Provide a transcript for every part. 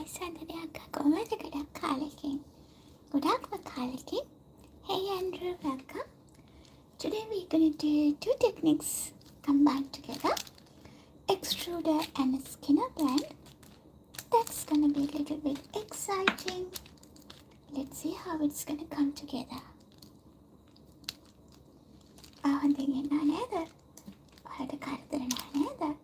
අයිසන්දනයක් කොමදකටක් කාලෙකින් ගොඩක්ම කාලෙකින්. Hey Andrew, welcome. Today we're going to do two techniques combined together. Extruder and skinner blend. That's going to be a little bit exciting. Let's see how it's going to come together. I'm thinking neither. I had a character neither.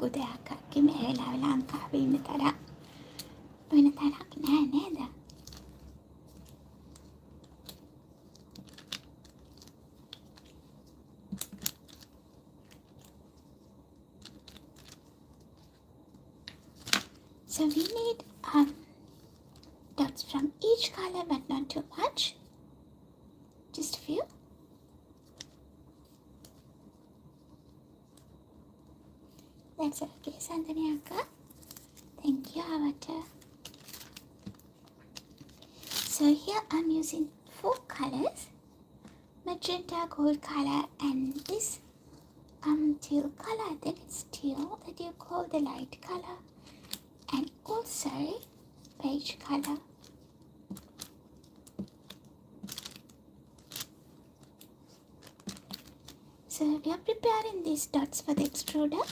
ගොඩක් මේ වෙලාව ලංකාවේ ඉන්න තරම් වෙන තරක් නෑ නේද? So we need dots from each color, but not too much. Just a few. That's okay, Sandhaniaka. Thank you, Avatar. So here I'm using 4 colors. Magenta, gold color, and this teal color. I think it's teal that you call the light color. And also beige color. So we are preparing these dots for the extruder.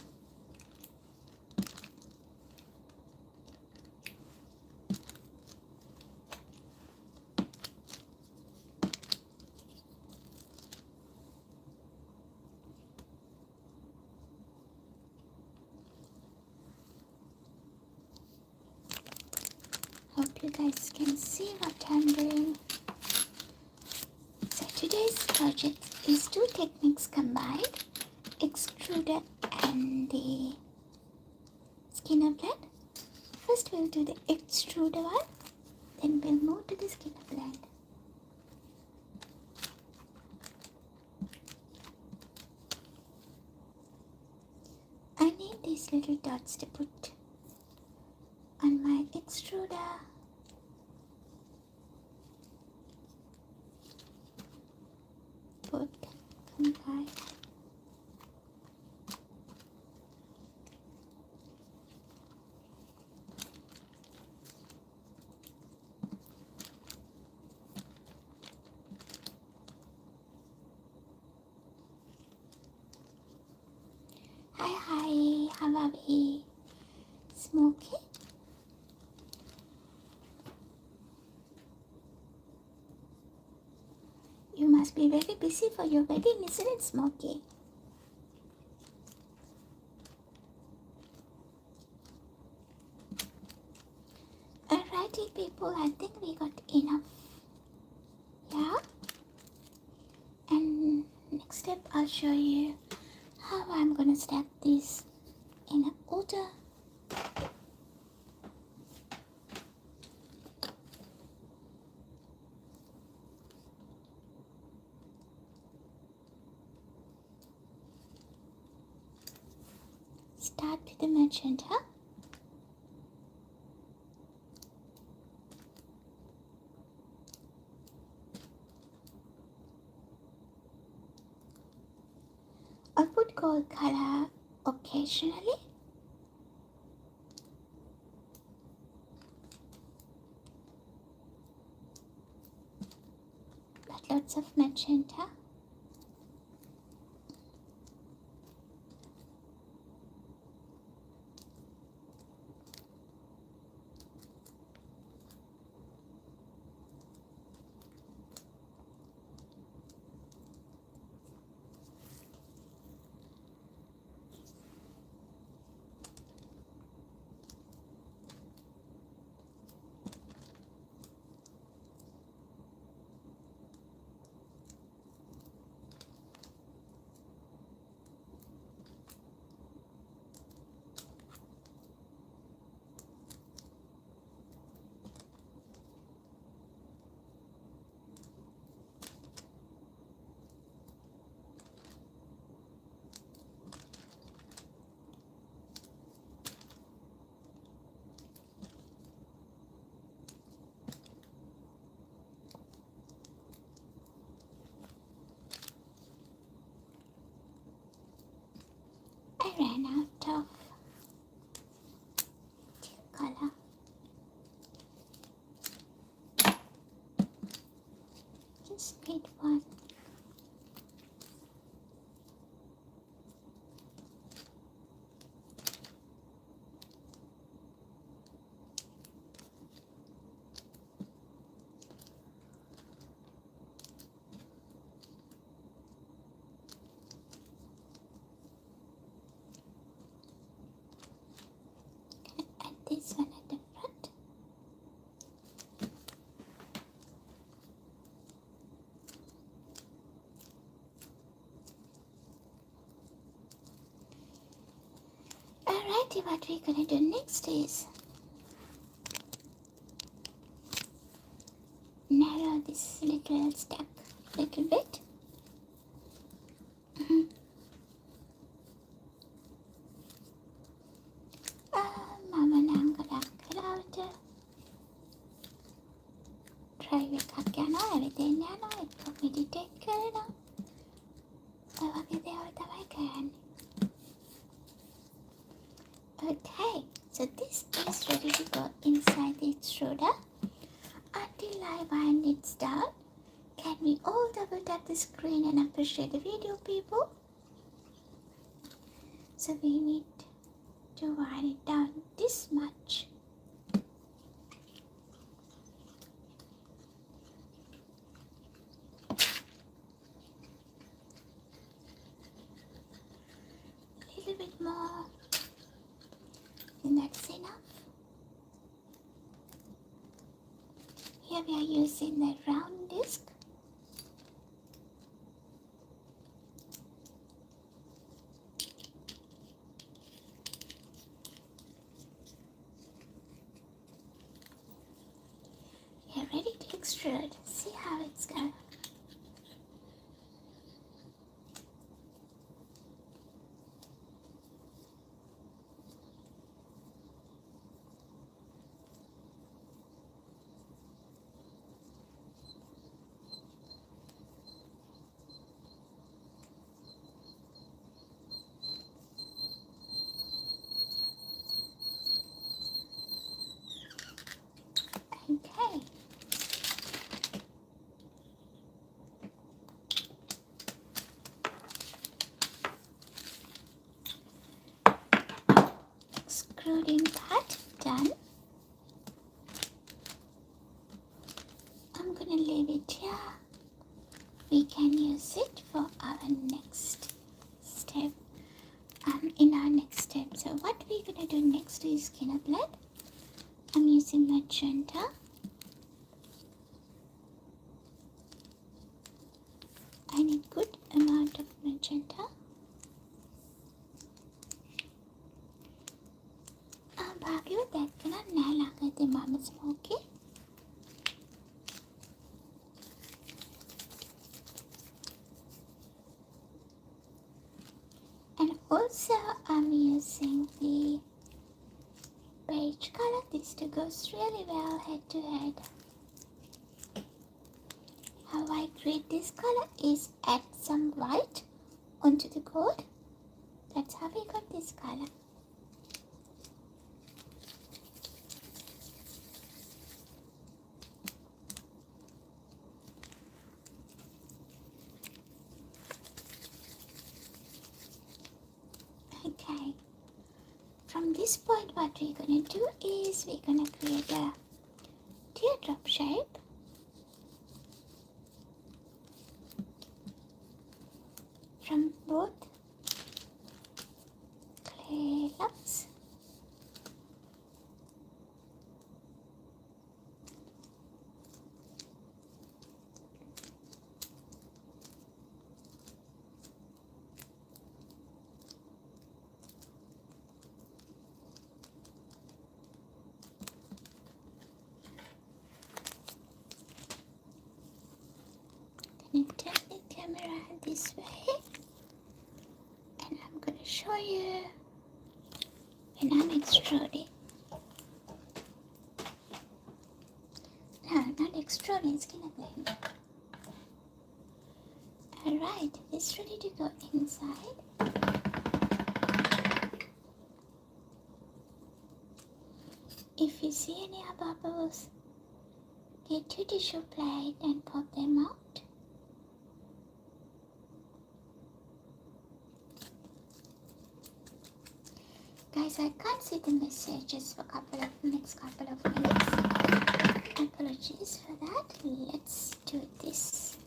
Hope you guys can see what I'm doing. So today's project is 2 techniques combined, extruder and the skinner blend. First we'll do the extruder one, then we'll move to the skinner blend. I need these little dots to put on my extruder. Put combine. Hi, how are we? Smoky? You must be very busy for your wedding, isn't it, Smokey? Alrighty, people, I think we got enough. Yeah? And next step, I'll show you how I'm going to stack these in an order. Start with the magenta. I'll put gold color occasionally. But lots of magenta. just need one. Add this one at the front. Alrighty, what we're gonna do next is narrow this little stack a little bit. Try එකක් යනවා ඇවිදින්න යනවා ඒක meditate කරනවා ඔය වගේ දේවල් තමයි කරන්නේ. Okay, so this is ready to go inside the extruder. Until I wind it down, can we all double tap the screen and appreciate the video, people? So we need to wind it down this much. A little bit more, and that's enough. Here we are using the round disc. We are ready to extrude. See how it's going. Okay. Extruding part done. I'm gonna leave it here. We can use it for our next step. In our next step. So what we're gonna do next is skin blood. I'm using magenta. I need good amount of magenta. භාග්‍යවත් දැක්කනම් නෑ ළඟදී මම ස්මෝකි. And also I'm using the beige color. This two goes really well head to head. How I create this color is add some white onto the gold. That's how we got this color. Okay. From this point, what we're gonna do is we're gonna create a teardrop shape. From both clay lumps. Can you turn the camera this way? And I'm going to show you when I'm extruding. No, not extruding, skin blend. Alright, it's ready to go inside. If you see any bubbles, get your tissue plate and pop them out. Guys, I can't see the messages for next couple of minutes. Apologies for that. Let's do this.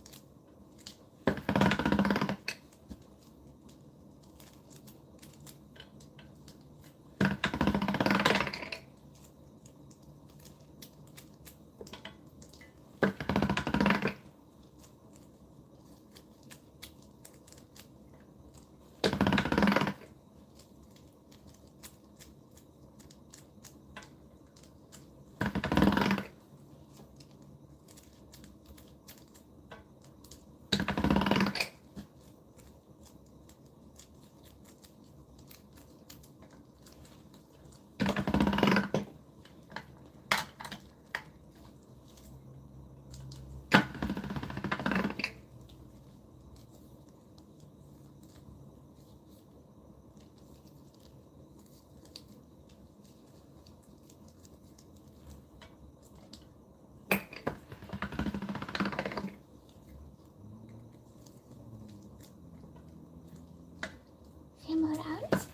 Few more rounds.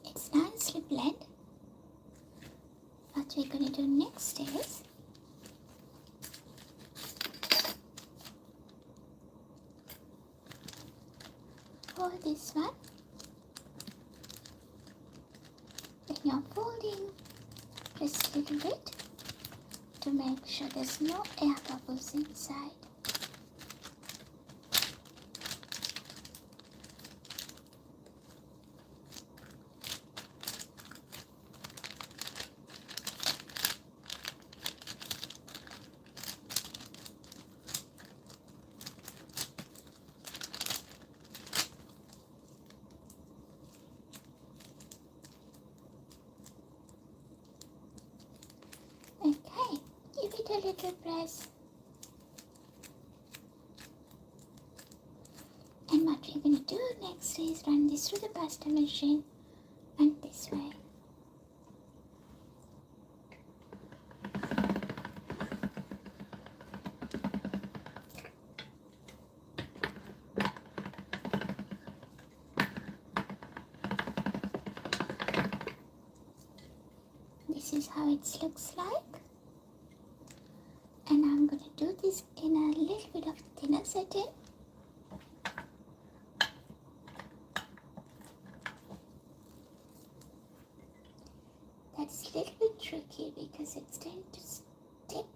It's nicely blend. What we're going to do next is for this one, when you're folding, press a little bit to make sure there's no air bubbles inside. Okay, give it a little press. And what we're going to do next is run this through the pasta machine and this way. This is how it looks like. And I'm going to do this in a little bit of thinner setting. That's a little bit tricky because it's tend to stick.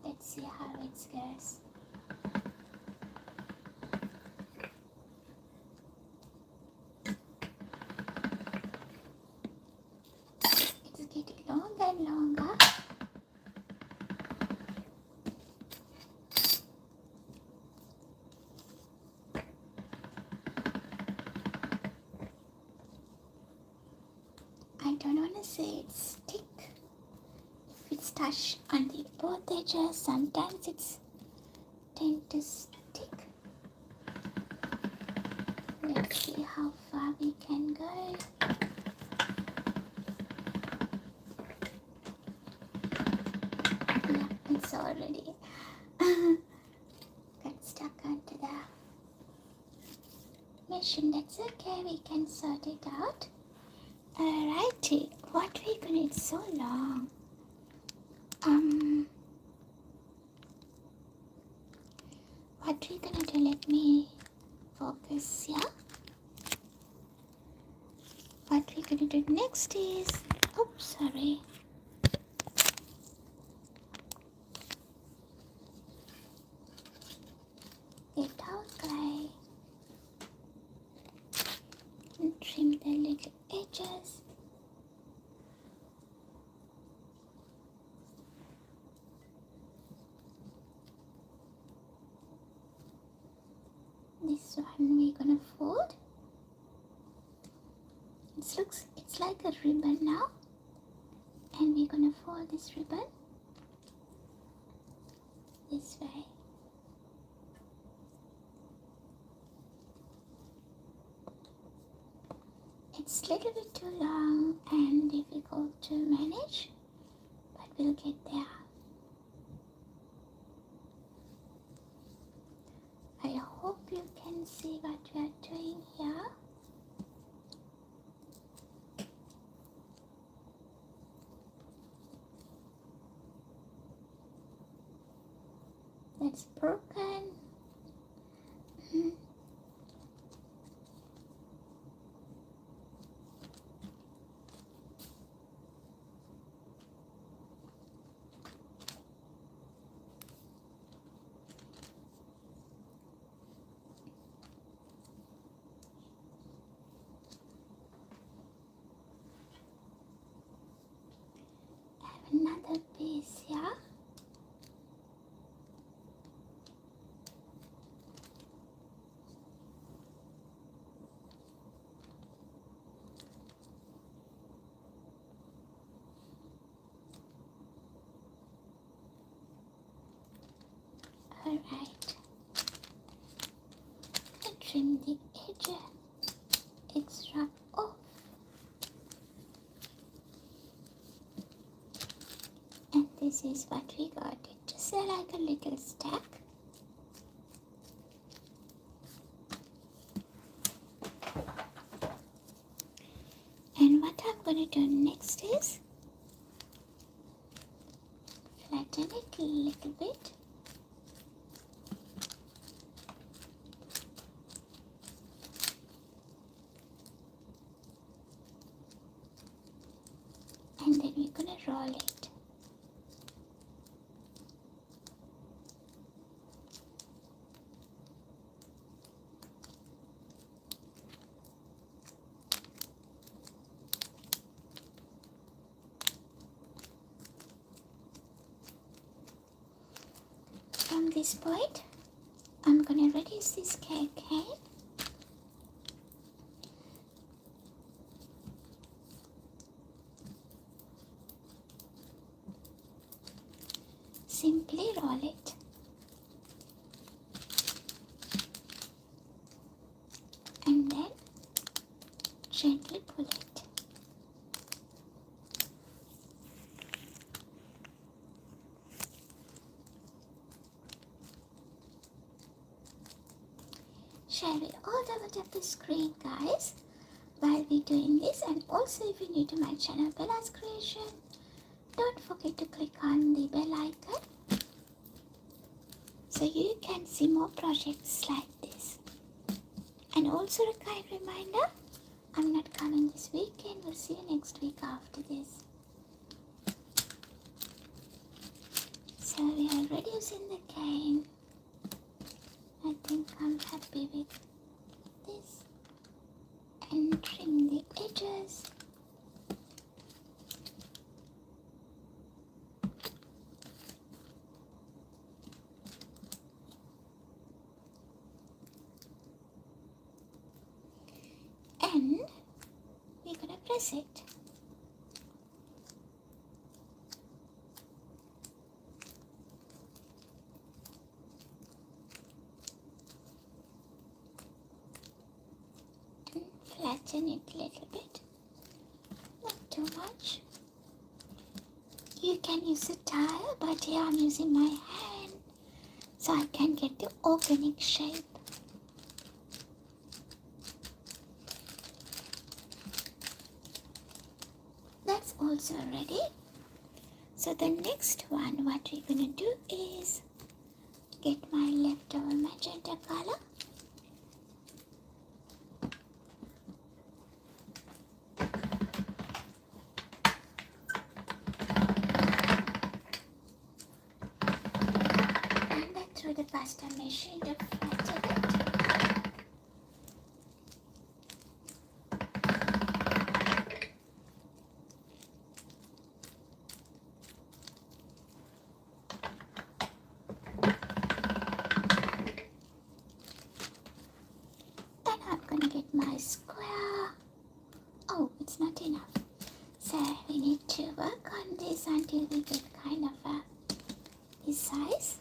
Let's see how it goes. It's getting longer and longer. I don't want to say it's stick. If it's touch on the both edges, sometimes it's tend to stick. Let's see how far we can go. Yeah, it's already got stuck onto the machine. That's okay, we can sort it out. Alrighty, what we're gonna, it's so long. What we're gonna do, let me focus here. What we're gonna do next is, oops, sorry. Get our clay and trim the little edges. This one we're gonna fold. It's like a ribbon now, and we're gonna fold this ribbon this way. It's a little bit too long and difficult to manage, but we'll get there. I hope you can see what we are doing here. That's broken. Another piece here. Alright. Trim the edge extra off. And this is what we got. It just like a little stack. And what I'm going to do next is flatten it a little bit. And then we're going to roll it. From this point, I'm going to reduce this cake cane. Simply roll it. And then gently pull it. Shall we all double tap the screen, guys, while we're doing this? And also, if you're new to my channel, Bella's Creation, don't forget to click on the bell icon so you can see more projects like this. And also a kind reminder, I'm not coming this weekend. We'll see you next week after this. So we are reducing the cane. I think I'm happy with this. And trim the edges. And we're going to press it. And flatten it a little bit. Not too much. You can use a tile, but here I'm using my hand so I can get the organic shape. That's also ready. So the next one, what we're going to do is get my leftover magenta color. And then through the pasta machine to flatten it. My square. Oh, it's not enough. So we need to work on this until we get kind of this size.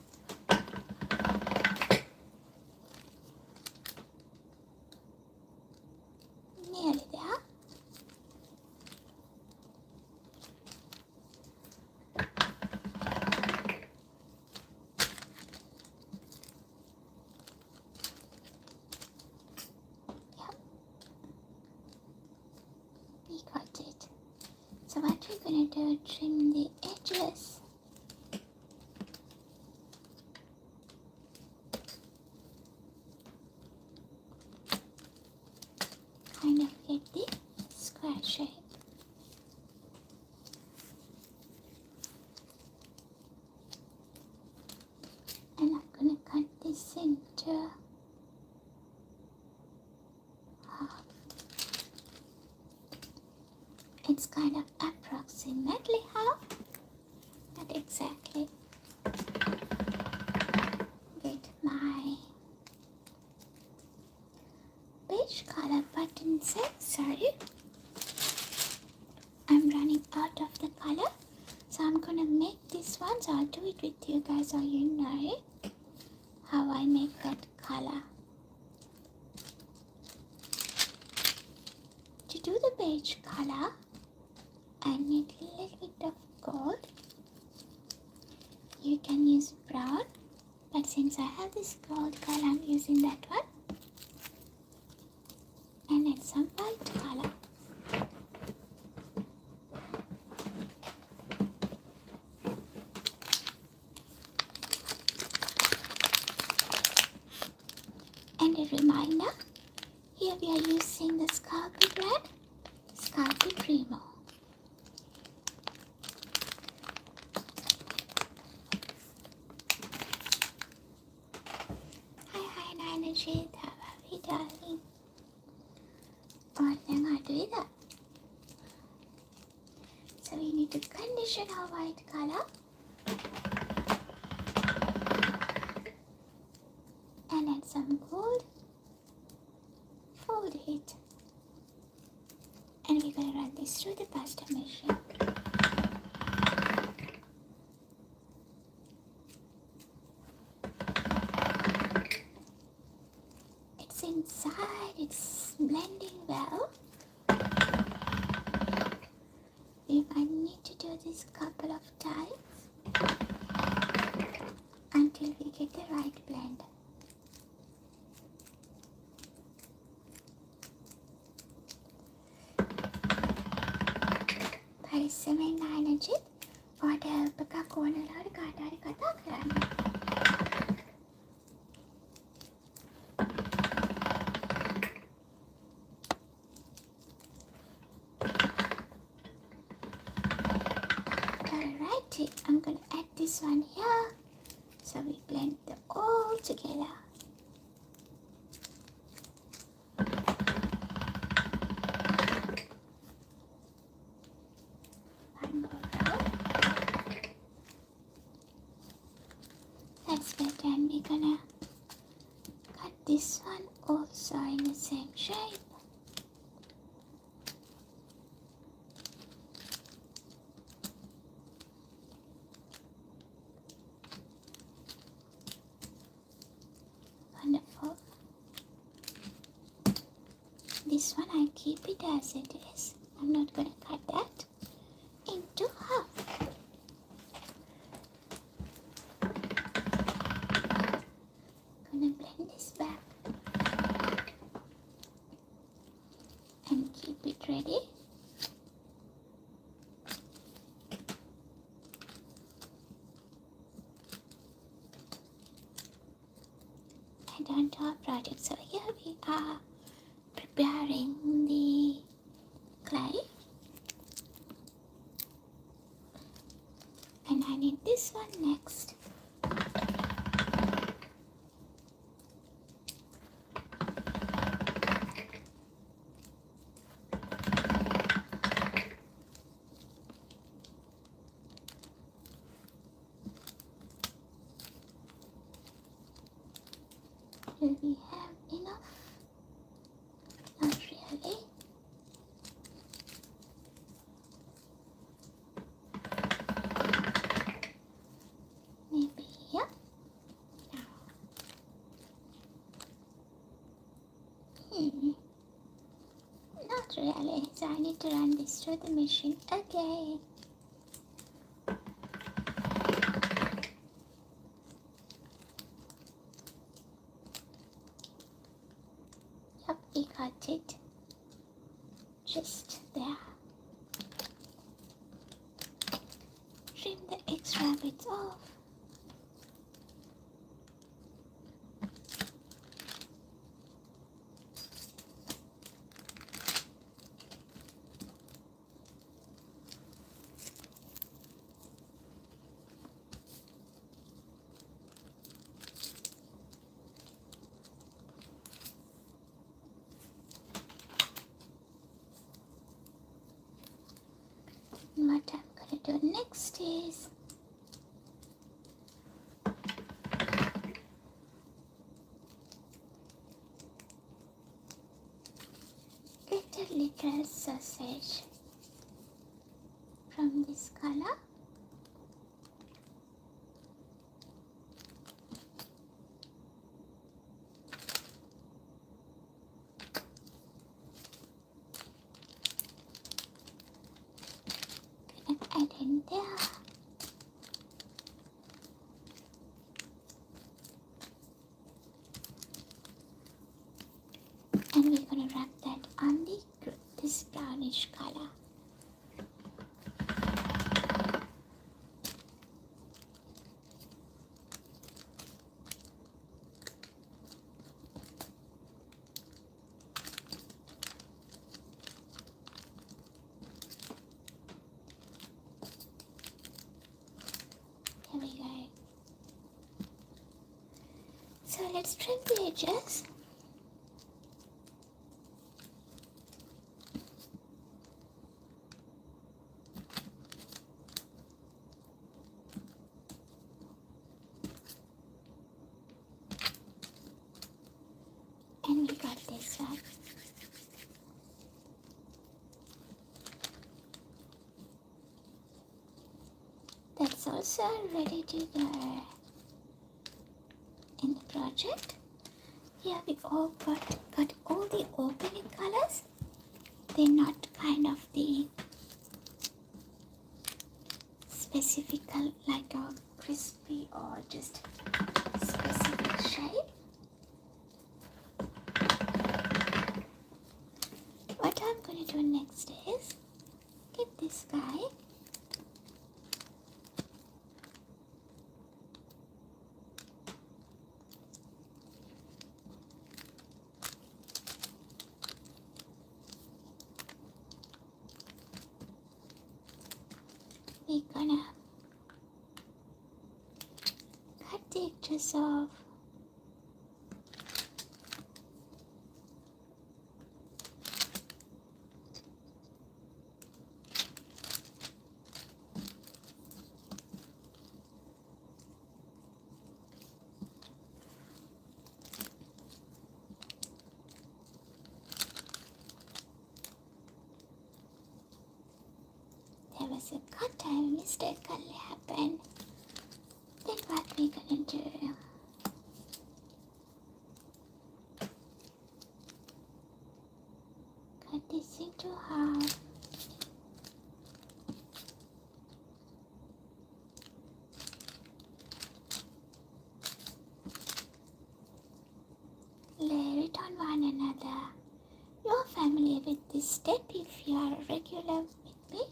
Nearly there. we're going to trim the edges. Kind of get the square shape. And I'm going to cut this into half. It's kind of approximately half, not exactly. Get my beige color button set. Sorry, I'm running out of the color, so I'm gonna make this one. So I'll do it with you guys so you know how I make that color. To do the beige color, I need a little bit of gold. You can use brown, but since I have this gold color, I'm using that one. And then some white color. And a reminder, here we are using the Sculpey brand, Sculpey Primo. Hi, Nine how are we, darling? Alright, then I'll do that. So we need to condition our white color. And add some gold. Fold it. And we're going to run this through the pasta machine. It's inside, it's blending well. We might need to do this a couple of times until we get the right blend. පරිස්සමෙන් ආනජිත් ඔයාට help එකක් ඕන වෙලාවට කාට හරි කතා කරන්න. Alrighty, I'm gonna add this one here so we blend them all together. That's better, and we're gonna cut this one also in the same shape. Wonderful. This one I keep it as it is. I'm not gonna cut that into half. Gonna blend this back and keep it ready. And on top project, so here we are preparing the clay, and I need this one next. Do we have enough? Not really. Maybe here. Not really. So I need to run this through the machine again. Yep, we got it. Just there. rub it off. What I'm going to do next is get a little sausage from this color. And add in there. And we're going to wrap that on this brownish color. Here we go. So let's trim the edges. And we got this one. That's also ready to go in the project. Here we all got all the opening colors. They're not kind of the specific like a crispy or just specific shape. What I'm going to do next is get this guy. We're gonna cut the edges off. There was a cut time mistake only happened. Then what we're gonna do? Cut this into half. Layer it on one another. You're familiar with this step if you are a regular with me.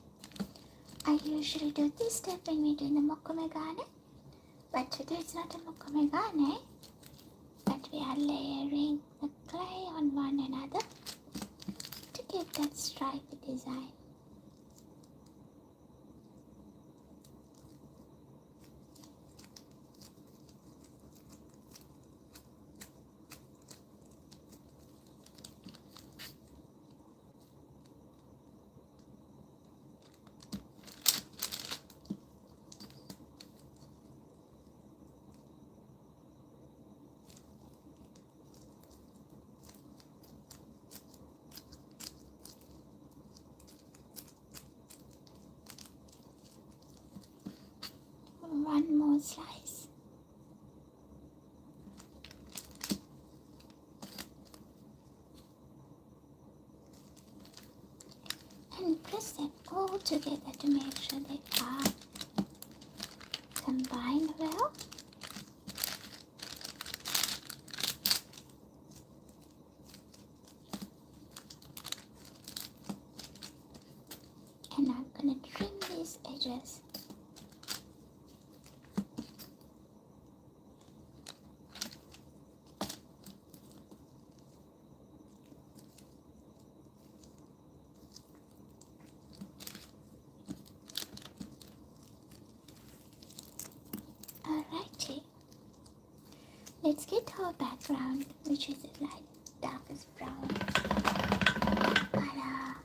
I usually do this step when we're doing the mokomegane, but today it's not a mokomegane, but we are layering the clay on one another to give that stripy design. One more slice. And press them all together to make sure they are combined well. And I'm going to trim these edges. our background, which is a light darkest brown color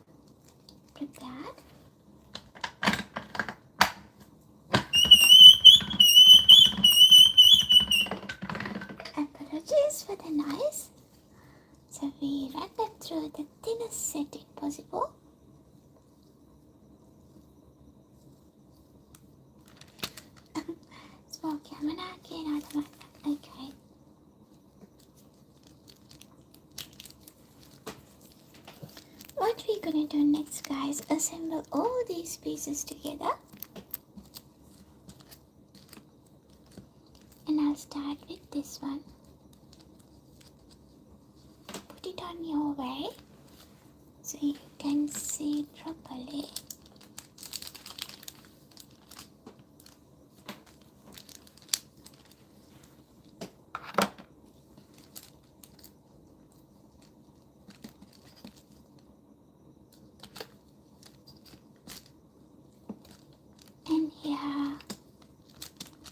prepared. Apologies for the noise. So we run them through the thinnest setting possible. Small camera again, okay. What we're gonna do next, guys, assemble all these pieces together. And I'll start with this one. Put it on your way so you can see properly. And here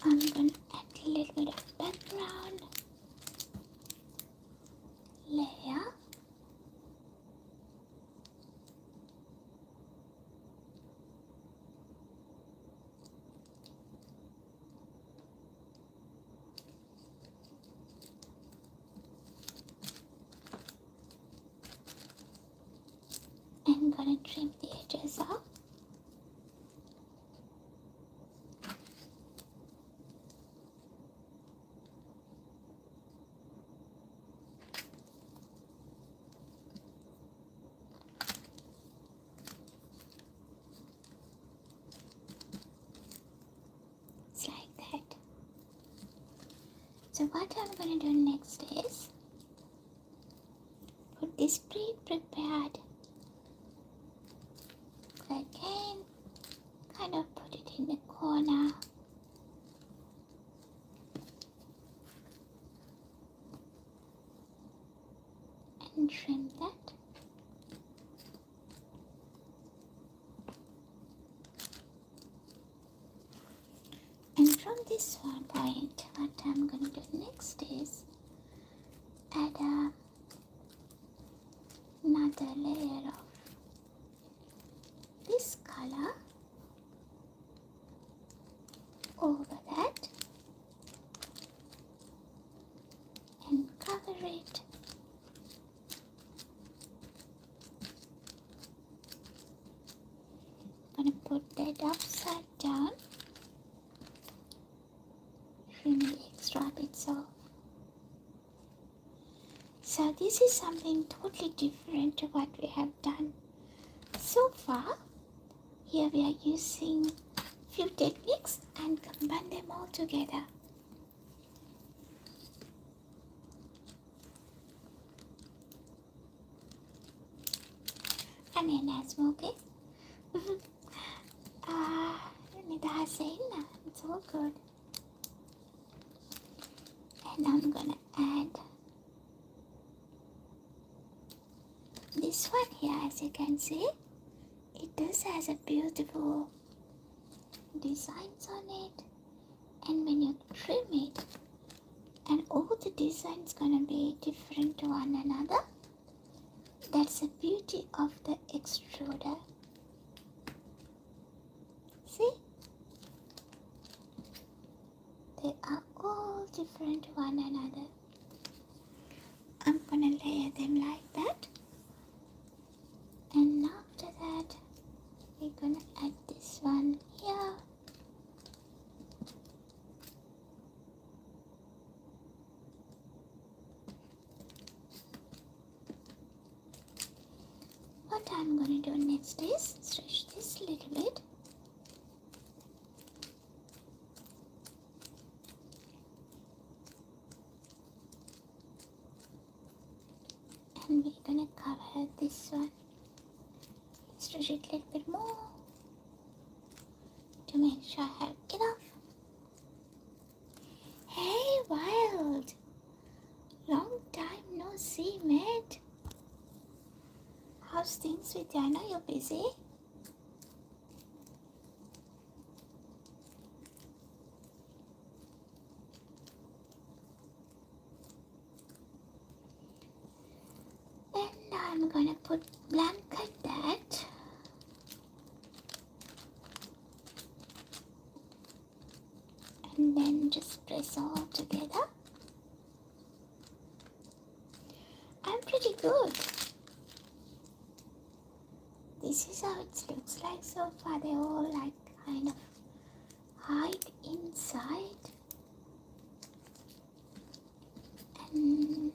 I'm going to add a little bit of background layer. I'm going to trim the edges off. So what I'm going to do next is put this pre-prepared again, kind of put it in the corner. And trim that. And from this one point, what I'm going to do next is add another layer of this color over that and cover it. I'm going to put that upside down. Trim the extra bits off. So this is something totally different to what we have done so far. Here we are using few techniques and combine them all together. Ayan, smoky. It's all good. And I'm gonna add this one here. As you can see, it does has a beautiful designs on it, and when you trim it, and all the designs gonna be different to one another. That's the beauty of the extruder. See, they are all different to one another. I'm gonna layer them like that, and after that we're gonna add this one here. What I'm going to do next is stretch this a little bit. And we're going to cover this one. Stretch it a little bit more to make sure I have enough. Hey, Wild! Long time no see, mate. How's things with you? I know you're busy. I'm gonna put blanket that. And then just press all together. I'm pretty good. This is how it looks like so far. They're all like kind of hide inside. And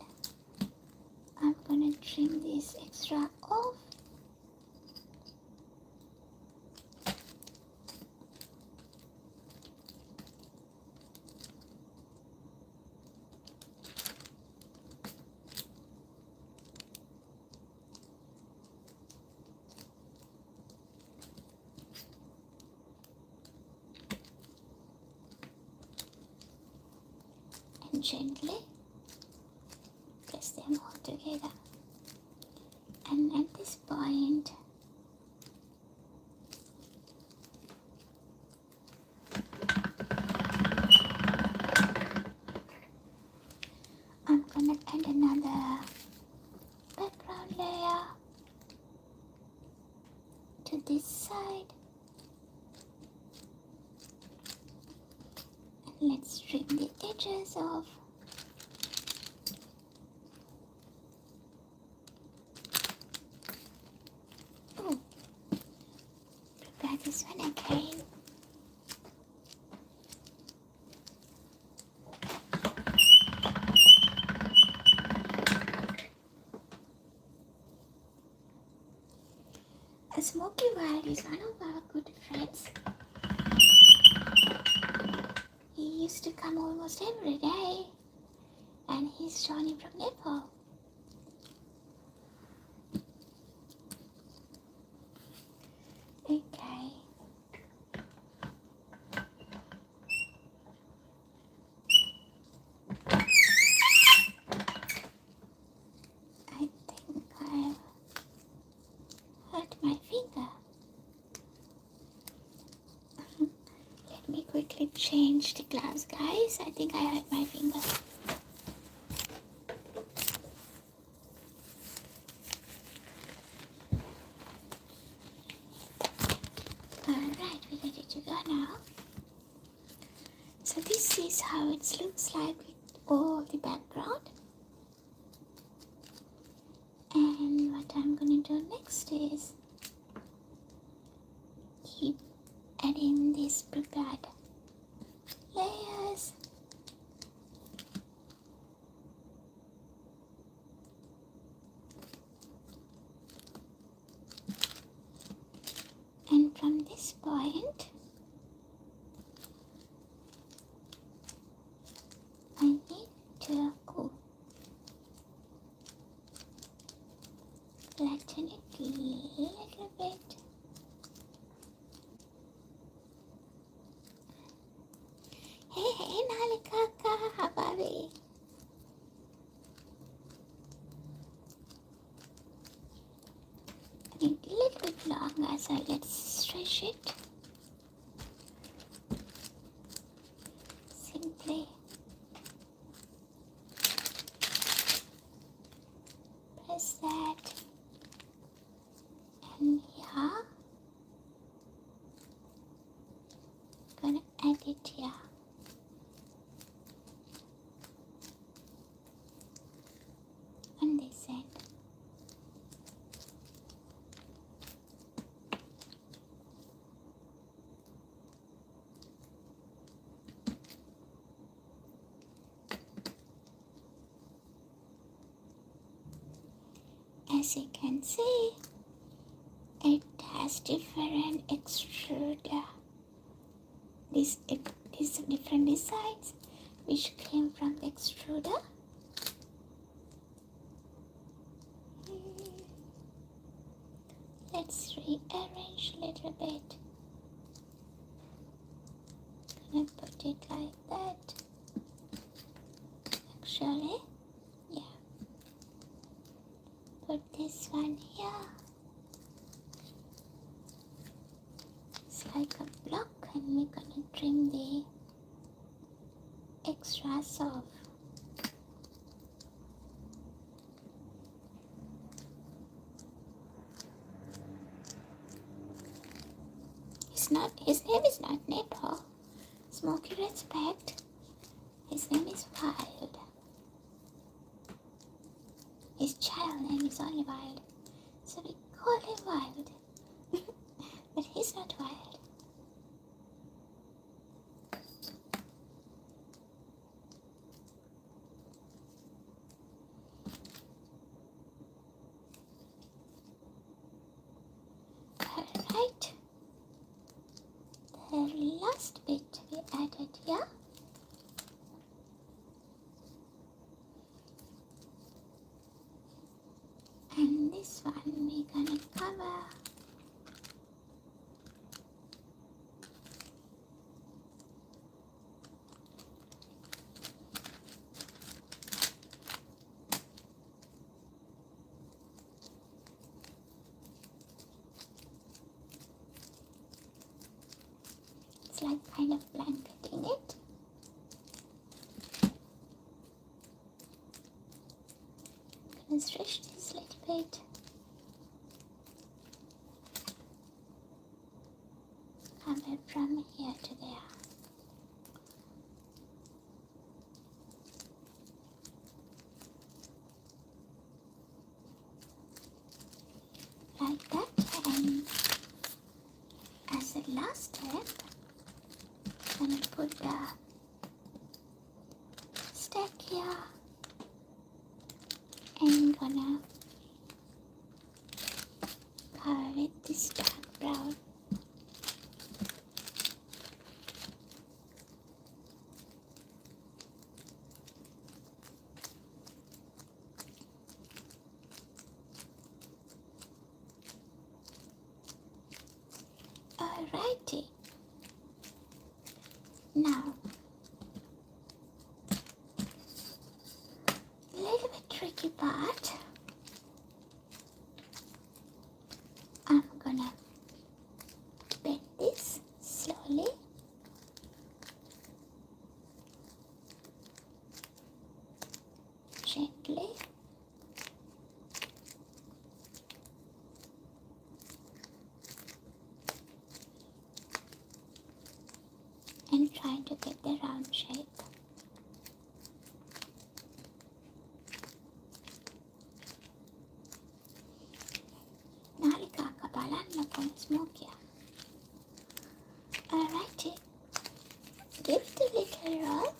I'm gonna trim this extra off. And gently press them all together. And at this point, I'm gonna add another background layer to this side. And let's trim the edges off. Oh, prepare this one again. Smoky Wild is one of our good friends. He used to come almost every day, and he's Johnny from Nepal. Okay. I think I've hurt my finger. Let me quickly change the gloves, guys. I think I hurt my finger. Alright, we're ready to go now. So this is how it looks like with all the background. And what I'm going to do next is keep adding these prepared layers. And from this point, I need to flatten it a little bit. Hey, Nalikaka, how are we? I need a little bit longer, so let's stretch it. Simply press that, and here, gonna add it here. On this end. As you can see, it has different extruder. These different designs which came from the extruder. Let's rearrange a little bit. Gonna put it like that. Actually, yeah. Put this one here. It's like a block, and we're gonna trim the extras off. his name is not Nepal. Smoky respect. His name is Wild. His child name is only Wild. So we call him Wild. But he's not wild. Alright. The last bit we added here. And this one we're gonna cover. It's like kind of blanketing it. I'm gonna stretch this a little bit. Cover from here to there. Like that, and as the last step, I'm going to put the stack here and gonna cover with this dark brown. Alrighty. Now, a little bit tricky part. I'm gonna bend this slowly. Gently. And trying to get the round shape. Nalika balan na smoke ya. Alrighty. Give it a little roll.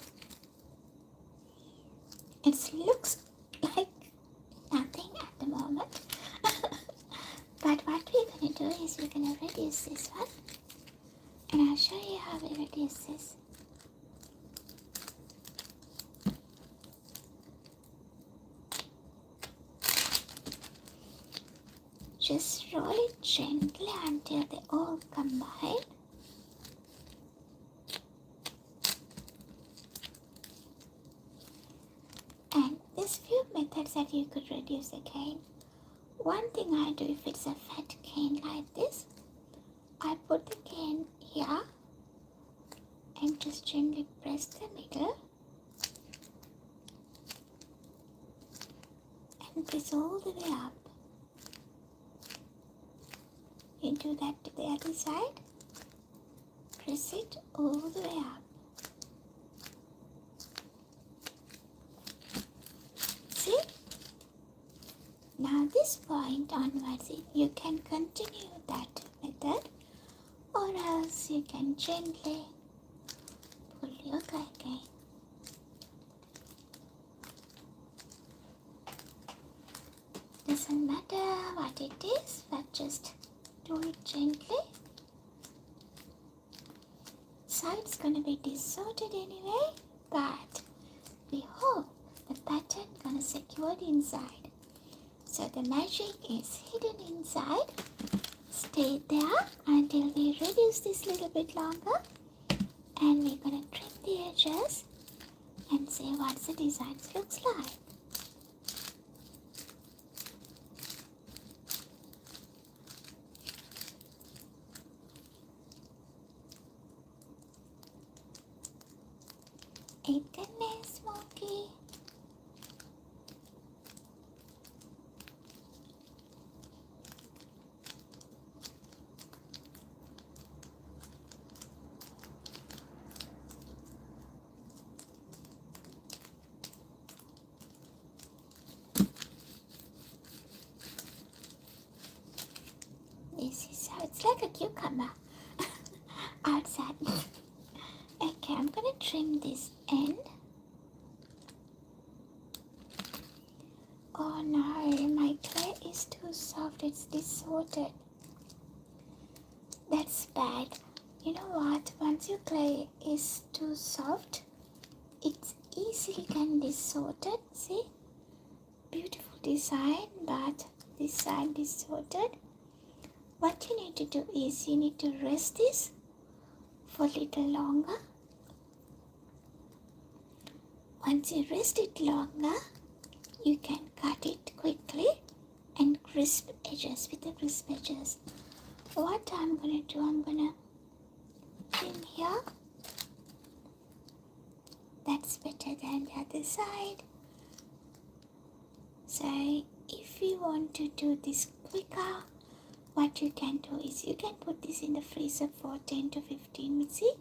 It looks like nothing at the moment. But what we're gonna do is we're gonna reduce this one. And I'll show you how we reduce this. Just roll it gently until they all combine. And there's few methods that you could reduce the cane. One thing I do if it's a fat cane like this, I put the cane here and just gently press the middle and press all the way up. You do that to the other side, press it all the way up. See? Now this point onwards, you can continue that method, or else you can gently pull your guy again. Doesn't matter what it is, but just do it gently. Side's gonna be distorted anyway, but we hope the pattern gonna secure the inside. So the magic is hidden inside. Stay there until we reduce this little bit longer, and we're gonna trim the edges and see what the design looks like. Itane smoky. trim this end. Oh no, my clay is too soft, it's distorted. That's bad. You know what? Once your clay is too soft, it's easily can distorted. See? Beautiful design, but this side distorted. What you need to do is you need to rest this for a little longer. Once you rest it longer, you can cut it quickly and crisp edges with the crisp edges. What I'm gonna do, I'm gonna trim here. That's better than the other side. So if you want to do this quicker, what you can do is you can put this in the freezer for 10 to 15 minutes. See,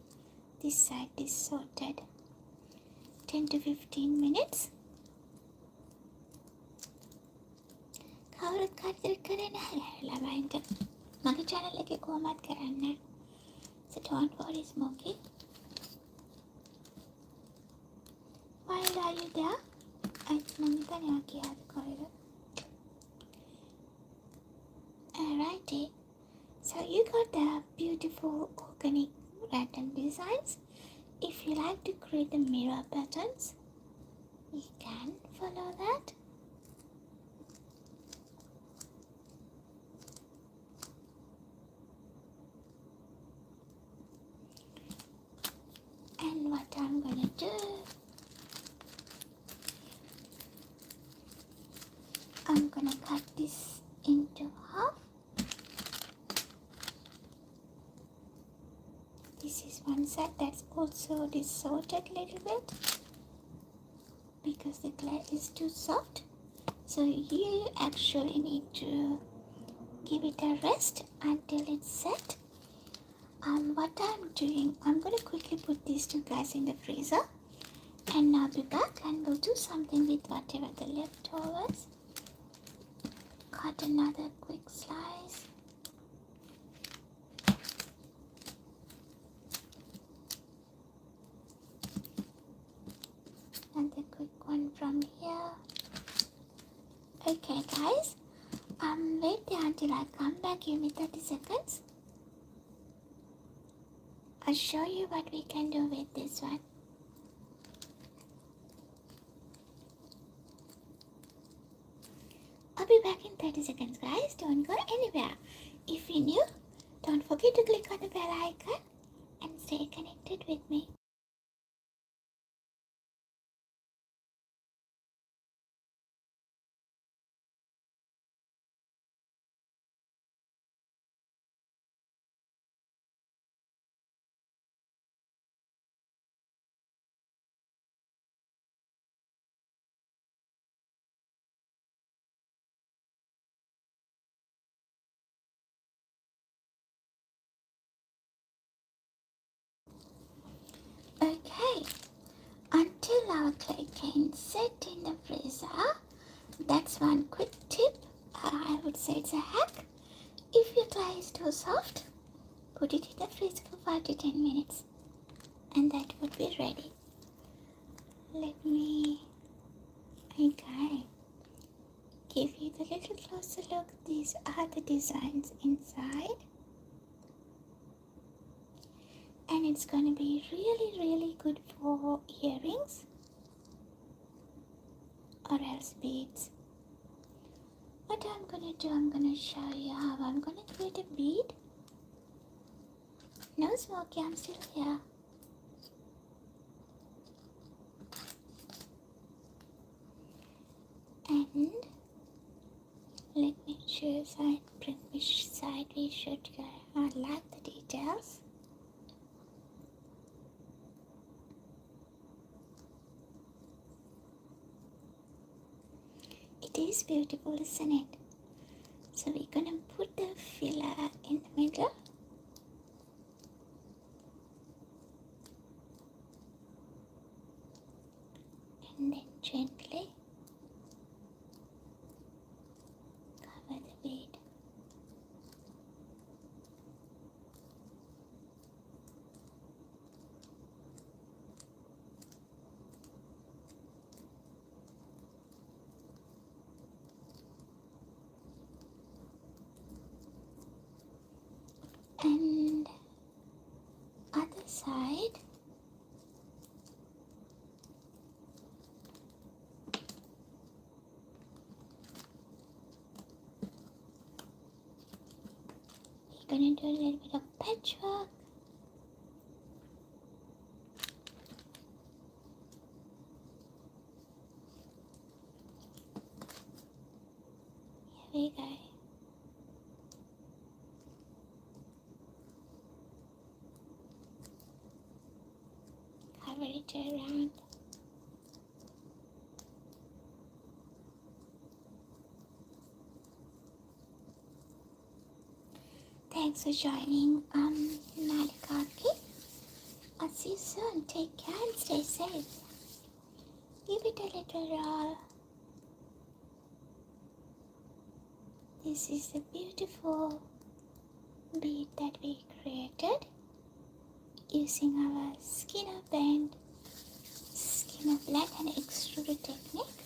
this side is sorted. 10 to 15 minutes. කවුරුත් කරදර කරේ නැහැ ළමයින්ට. මගේ channel එකේ කොහොමත් කරන්නේ. So don't worry, Smokey. While are you there? මම හිතන්නේ කියාද කොහෙද? Alrighty. So you got the beautiful organic random designs. If you like to create the mirror patterns, you can follow that. And what I'm gonna do, I'm gonna cut this into half. This is one side that's also distorted a little bit because the clay is too soft. So you actually need to give it a rest until it's set. What I'm doing, I'm going to quickly put these two guys in the freezer and I'll be back and we'll do something with whatever the leftovers. Cut another quick slice. Another quick one from here. Okay guys, wait there until I come back. Give me 30 seconds. I'll show you what we can do with this one. I'll be back in 30 seconds guys. Don't go anywhere. If you're new, don't forget to click on the bell icon and stay connected with me. Okay, until our clay can set in the freezer, that's one quick tip. I would say it's a hack. If your clay is too soft, put it in the freezer for 5 to 10 minutes and that would be ready. Let me give you the little closer look. These are the designs inside. And it's going to be really good for earrings or else beads. What I'm going to do, I'm going to show you how I'm going to create a bead. No, Smokey, I'm still here. And let me choose which side we should go. I like the details. It is beautiful, isn't it? So we're gonna put the filler in the middle. And then gently cover the bead. going to do a little bit of patchwork. Here we go. Cover it around. Thanks for joining, Nalikaki. I'll see you soon. Take care and stay safe. Give it a little roll. This is the beautiful bead that we created using our Skinner blend and extruder technique.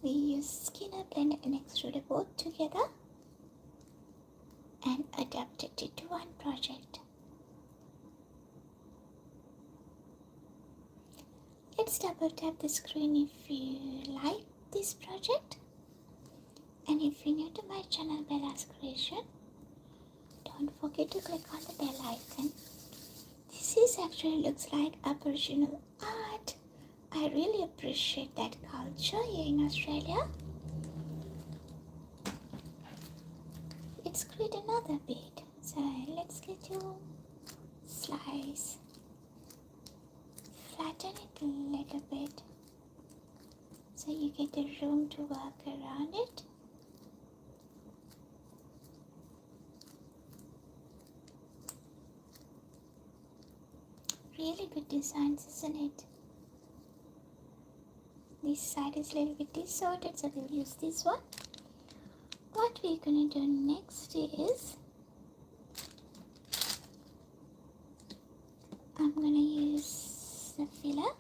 We use Skinner blend and extruder both together and adapted it to one project. Let's double tap the screen if you like this project. And if you're new to my channel Bella's Creation, don't forget to click on the bell icon. This is actually looks like Aboriginal art. I really appreciate that culture here in Australia. Let's create another bead. So let's get your slice. Flatten it a little bit so you get the room to work around it. Really good designs, isn't it? This side is a little bit disordered, so we'll use this one. What we're gonna do next is I'm gonna use the filler.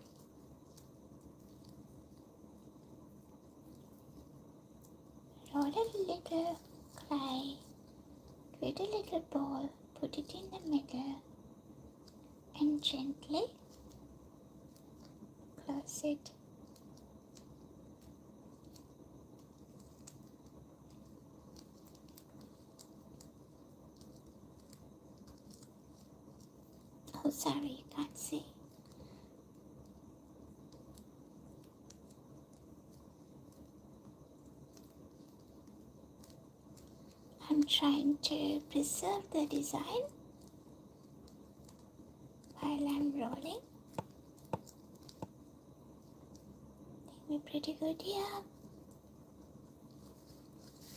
Roll a little clay, create a little ball, put it in the middle, and gently close it. Oh, sorry, you can't see. I'm trying to preserve the design while I'm rolling. I think we're pretty good here.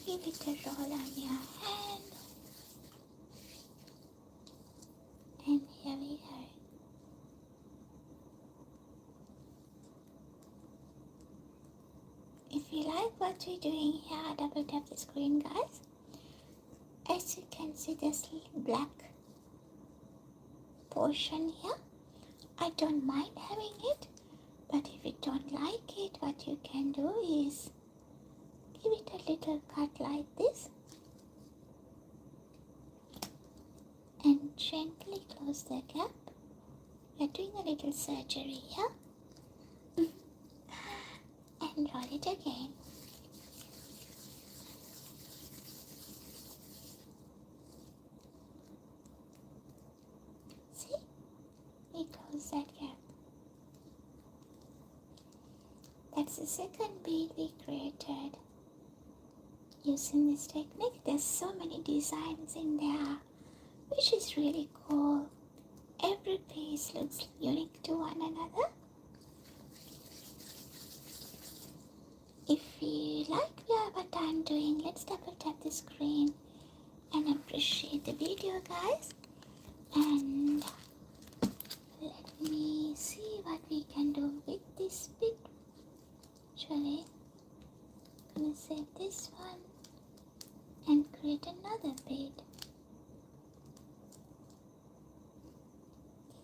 Give it a roll on your hand. And here we go. If you like what we're doing here, double tap the screen, guys. As you can see, this black portion here, I don't mind having it, but if you don't like it, what you can do is give it a little cut like this and gently close the gap. We're doing a little surgery here. And roll it again. See? We close that gap. That's the second bead we created using this technique. There's so many designs in there, which is really cool. Every piece looks unique to one another. If you like what I'm doing, let's double tap the screen and appreciate the video, guys. And let me see what we can do with this bit. Actually, I'm gonna save this one and create another bead.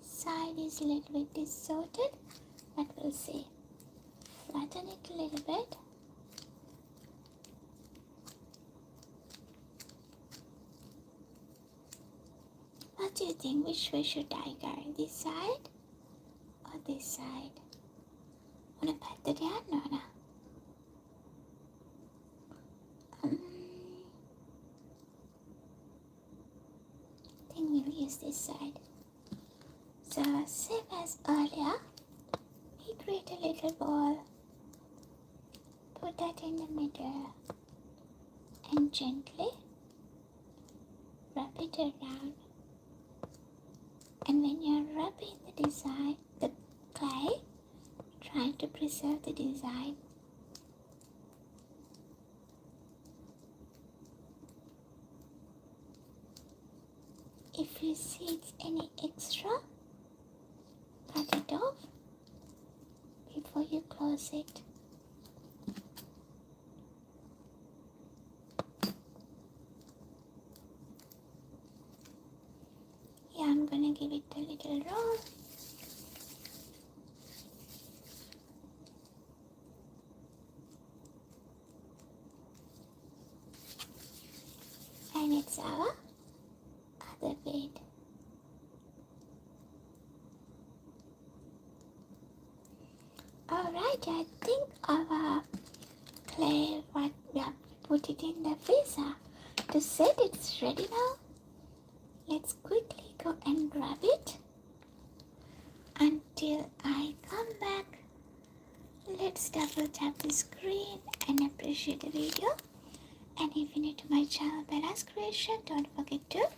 This side is a little bit distorted, but we'll see. Flatten it a little bit. What do you think? Which way should I go? This side or this side? Wanna pat the down? No. use this side. So same as earlier, we create a little ball, put that in the middle and gently wrap it around. And when you're wrapping the design, the clay, try to preserve the design. If you see it's any extra, cut it off before you close it. Yeah, I'm gonna give it a little roll. And it's our other bead. Alright, I think our clay, what we have put it in the freezer to set, it's ready now. Let's quickly go and grab it. Until I come back, let's double tap the screen and appreciate the video. And if you're new to my channel Bella's Creation, don't forget to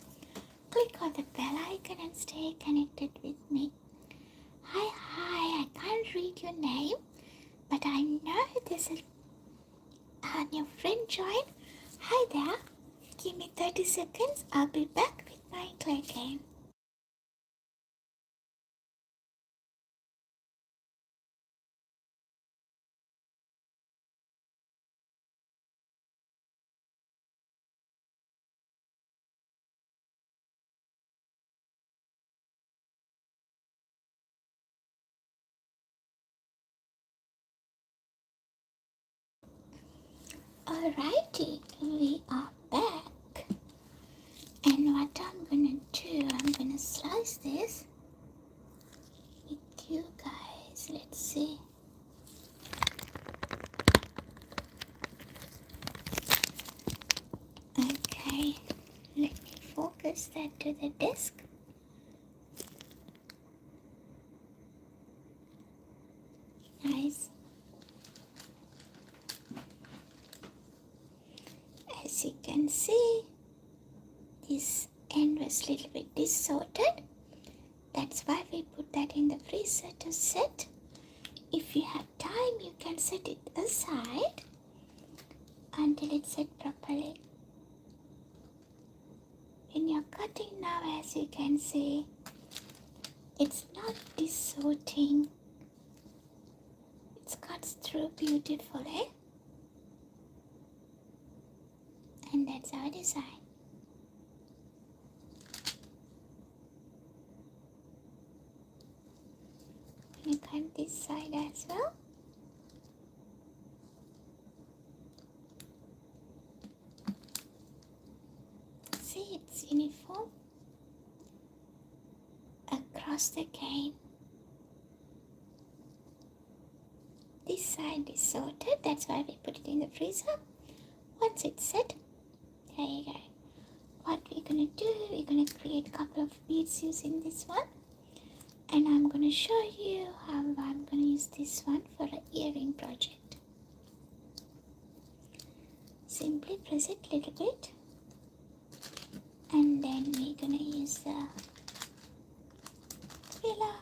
click on the bell icon and stay connected with me. Hi, I can't read your name, but I know there's a new friend joined. Hi there, give me 30 seconds, I'll be back with my clay game. Alrighty, we are back. And what I'm gonna do, I'm gonna slice this with you guys. Let's see. Okay, let me focus that to the disc. Nice. As you can see, this end was a little bit distorted. That's why we put that in the freezer to set. If you have time, you can set it aside until it's set properly. When you're cutting now, as you can see, it's not distorting. It cuts through beautifully. And that's our design. We cut this side as well. See, it's uniform across the cane. This side is sorted, that's why we put it in the freezer. Once it's set, there you go. What we're gonna do, we're gonna create a couple of beads using this one. And I'm gonna show you how I'm gonna use this one for an earring project. Simply press it a little bit. And then we're gonna use the filler.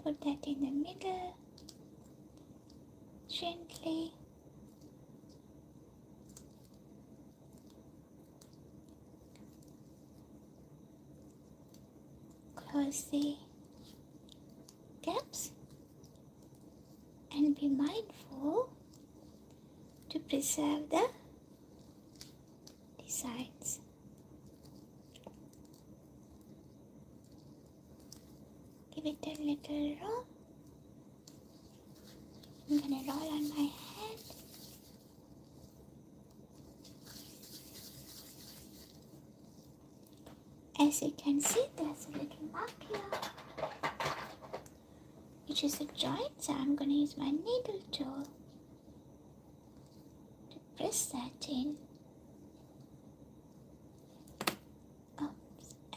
Put that in the middle. Gently. Close the gaps and be mindful to preserve the designs. Give it a little roll. I'm gonna roll on my hand. As you can see, there's a little mark here, which is a joint, so I'm gonna use my needle tool to press that in.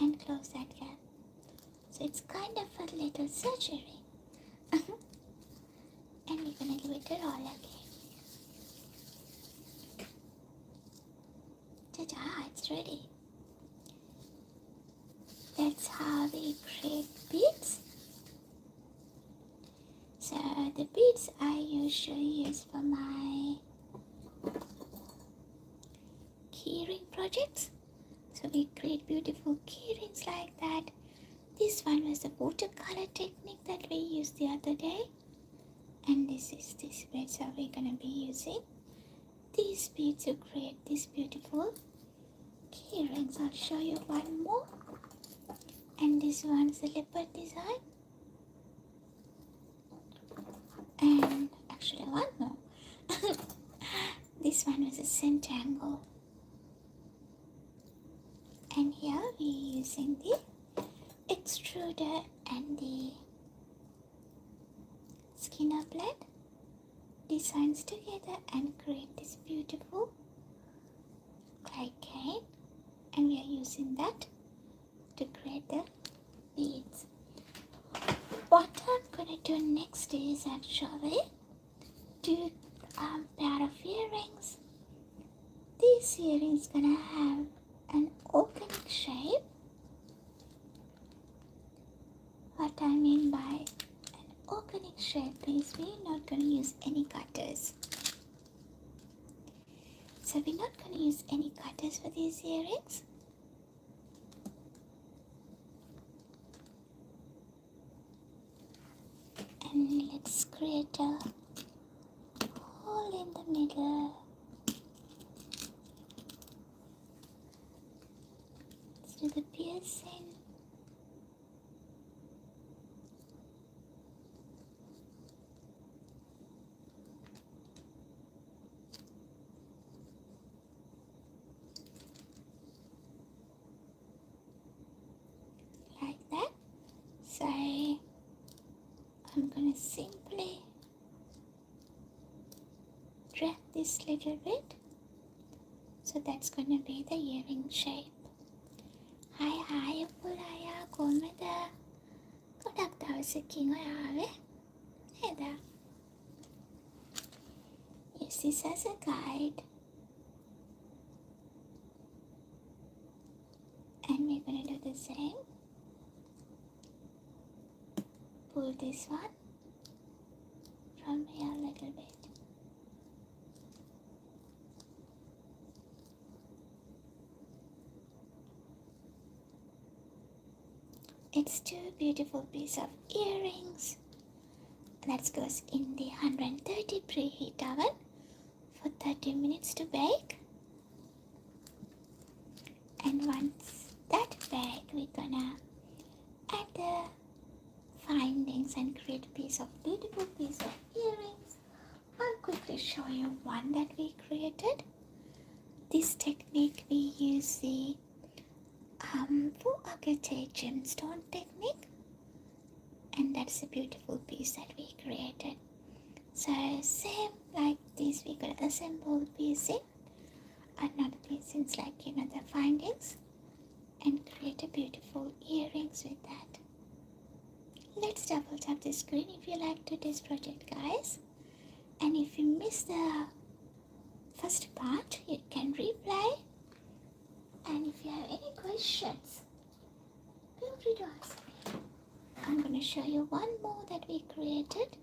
and close that gap. So it's kind of a little surgery. And we're gonna give it a roll again. Ta-da, it's ready. That's how we create beads. So the beads I usually use for my keyring projects. So we create beautiful keyrings like that. This one was the watercolor technique that we used the other day. And this is this bead, so we're gonna be using these beads to create these beautiful keyrings. I'll show you one more. And this one's the leopard design. And actually one more. This one was a centangle. And here we're using the extruder and the Skinner blade designs together and create this beautiful clay cane, and we are using that to create the beads. What I'm gonna do next is actually do a pair of earrings. These earrings gonna have an organic shape. What I mean by an organic shape is we're not going to use any cutters. So we're not going to use any cutters for these earrings. And let's create a hole in the middle. Let's do the piercing. Like that. So I'm gonna simply drag this little bit. So that's gonna be the earring shape. Hi පුරායා කොහමද? ගොඩක් දවසකින් ඔයා ආවේ නේද? Use this as a guide. And we're gonna do the same. Pull this one from here a little bit. It's two beautiful pieces of earrings. That goes in the 130 preheat oven for 30 minutes to bake. And once that baked, we're gonna add the findings and create a beautiful piece of earrings. I'll quickly show you one that we created. This technique we use the for agate gemstone technique, and that's a beautiful piece that we created. So same like this, we're gonna assemble piecing, another piecings like the findings, and create a beautiful earrings with that. Let's double tap the screen if you like today's project, guys. And if you missed the first part, you can replay. And if you have any questions, feel free to ask me. I'm going to show you one more that we created.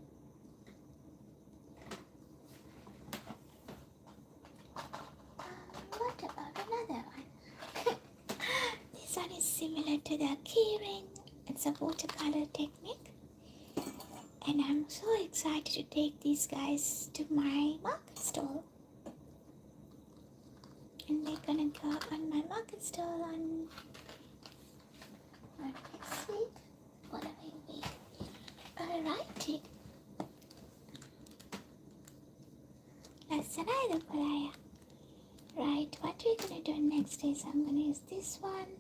What about another one? This one is similar to the keyring. It's a watercolor technique. And I'm so excited to take these guys to my market stall. And they're gonna go on my market stall on next week, following week. Alrighty. ලස්සනයිද පුරායා? Right, what we're gonna do next is I'm gonna use this one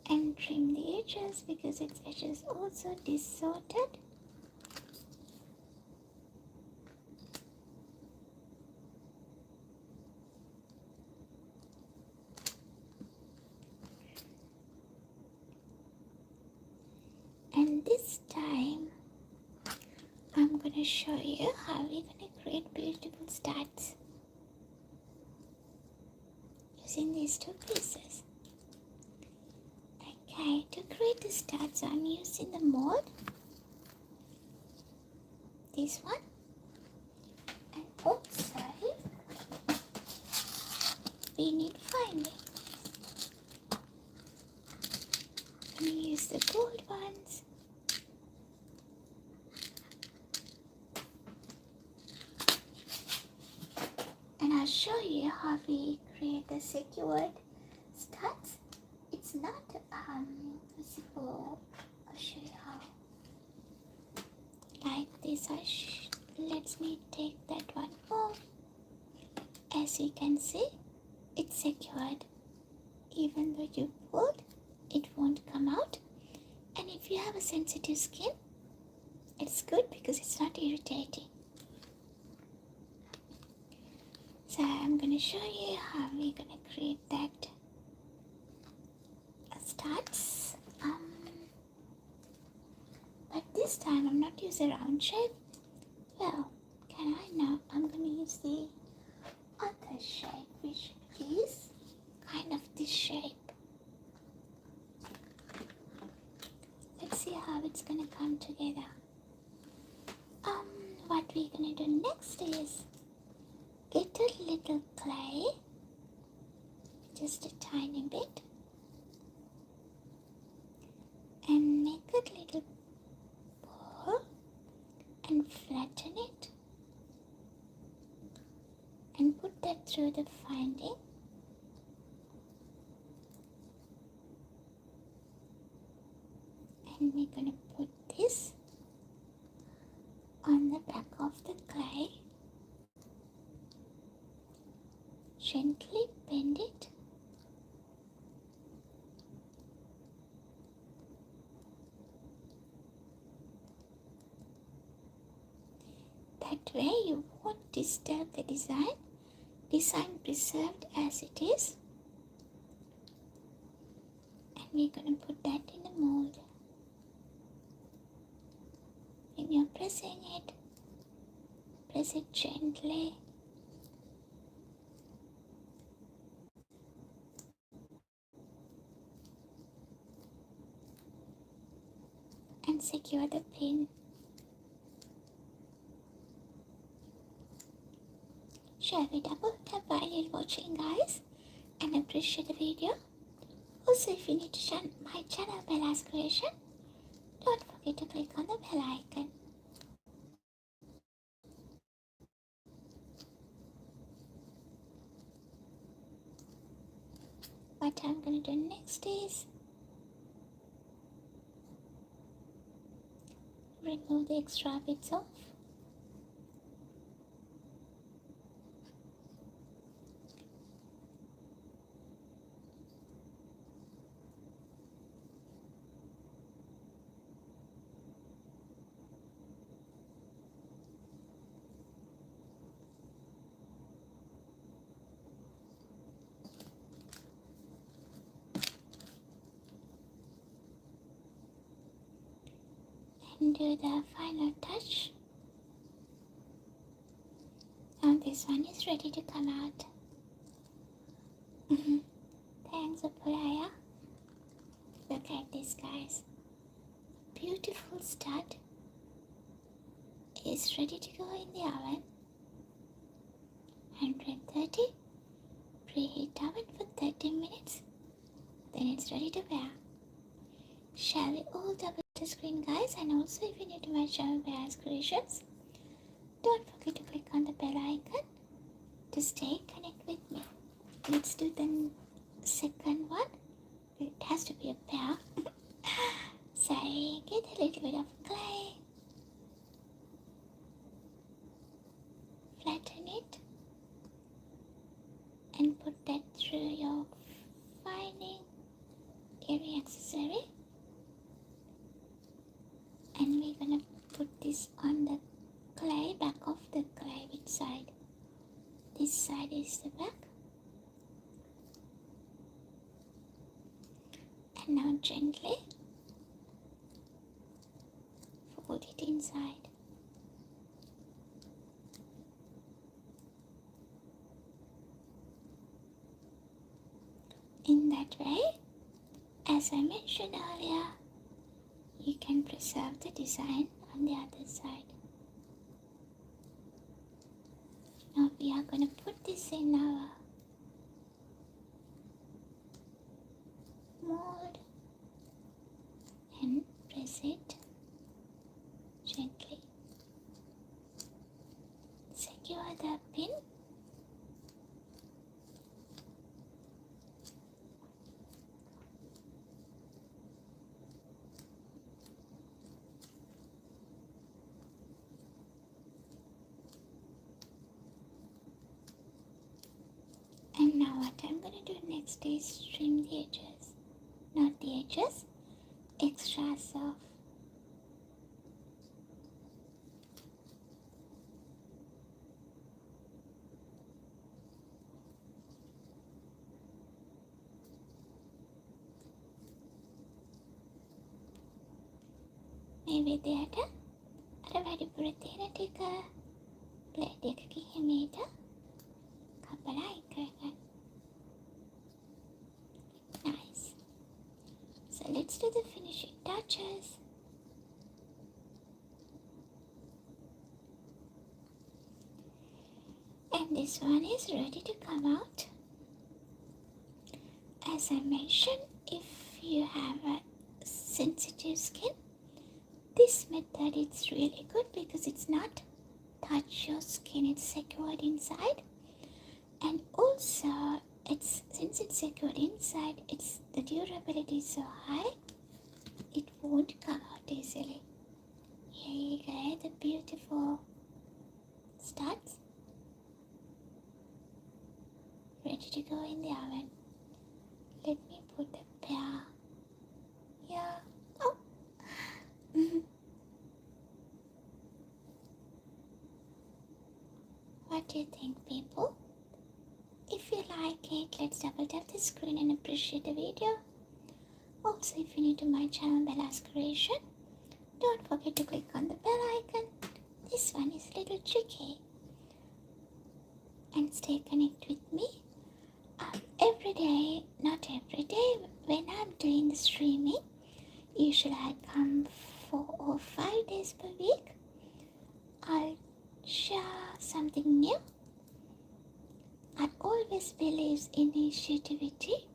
and trim the edges because its edges also distorted. to show you how we're going to create beautiful studs using these two pieces. Okay, to create the studs, I'm using the mold, this one, and also we need finding. I'm going to use the gold ones. And I'll show you how we create the secured studs. It's not visible. I'll show you how. Like this, let me take that one off. As you can see, it's secured. Even though you pulled, it won't come out. And if you have a sensitive skin, it's good because it's not irritating. So I'm going to show you how we're going to create that studs. But this time I'm not using a round shape. Well, can I now? I'm going to use the other shape, which is kind of this shape. Let's see how it's going to come together. What we're going to do next is get a little clay, just a tiny bit, and make a little ball and flatten it and put that through the finding. And we're going to put this on the back of the clay. Gently bend it. That way you won't disturb the design. Design preserved as it is. And we're going to put that in the mold. When you're pressing it, press it gently. And secure the pin. Shall we double tap while you're watching, guys, and appreciate the video? Also, if you need to join my channel Bella's Creation, don't forget to click on the bell icon. What I'm going to do next is remove the extra bits off. And do the final touch. Now this one is ready to come out. Thanks, Apuraya. Look at this, guys. Beautiful stud is ready to go in the oven. 130. Preheat oven for 30 minutes. Then it's ready to wear. Shall we all double the screen, guys? And also, if you need to my channel Bella's Creations, don't forget to click on the bell icon to stay connected with me. Let's do the second one. It has to be a pair. So get a little bit of clay, flatten it, and put that through your finding area accessory. And we're gonna put this on the clay, back of the clay. Which side? This side is the back. And now gently fold it inside. In that way, as I mentioned earlier, you can preserve the design on the other side. Now we are going to put this in our mold and press it gently. Secure the pin. And now what I'm going to do next is trim the edges. Not the edges, extras off. මේ විදිහට අර වැඩිපුර තියෙන ටික plate එකකින් හිමීට කපලා අයින් කරගන්න. Nice. So let's do the finishing touches. And this one is ready to come out. As I mentioned, if you have a sensitive skin, this method is really good because it's not touch your skin, it's secured inside. And also, since it's secured inside, the durability is so high, it won't come out easily. Here you go, the beautiful studs ready to go in the oven. Let me put the pair here. Oh. What do you think, people? If you like it, let's double tap the screen and appreciate the video. Also, if you're new to my channel, Bella's Creation, don't forget to click on the bell icon. This one is a little tricky. And stay connected with me. Every day, not every day, when I'm doing the streaming, usually I come 4 or 5 days per week. I'll share something new. I always believe initiativity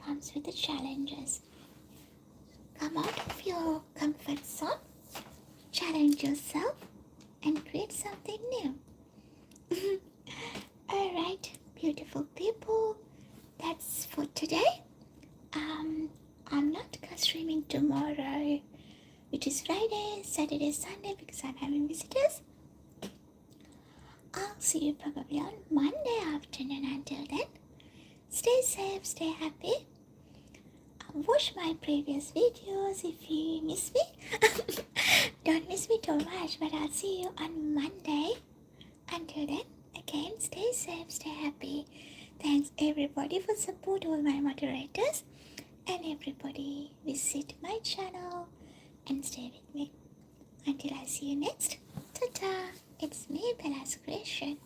comes with the challenges. Come out of your comfort zone, challenge yourself, and create something new. Alright, beautiful people, that's for today. I'm not streaming tomorrow, which is Friday, Saturday, Sunday, because I'm having visitors. I'll see you probably on Monday afternoon. Until then, stay safe, stay happy. Watch my previous videos if you miss me. Don't miss me too much, but I'll see you on Monday. Until then, again, stay safe, stay happy. Thanks everybody for support, all my moderators, and everybody visit my channel and stay with me. Until I see you next, ta-ta, it's me, Bella's Creation.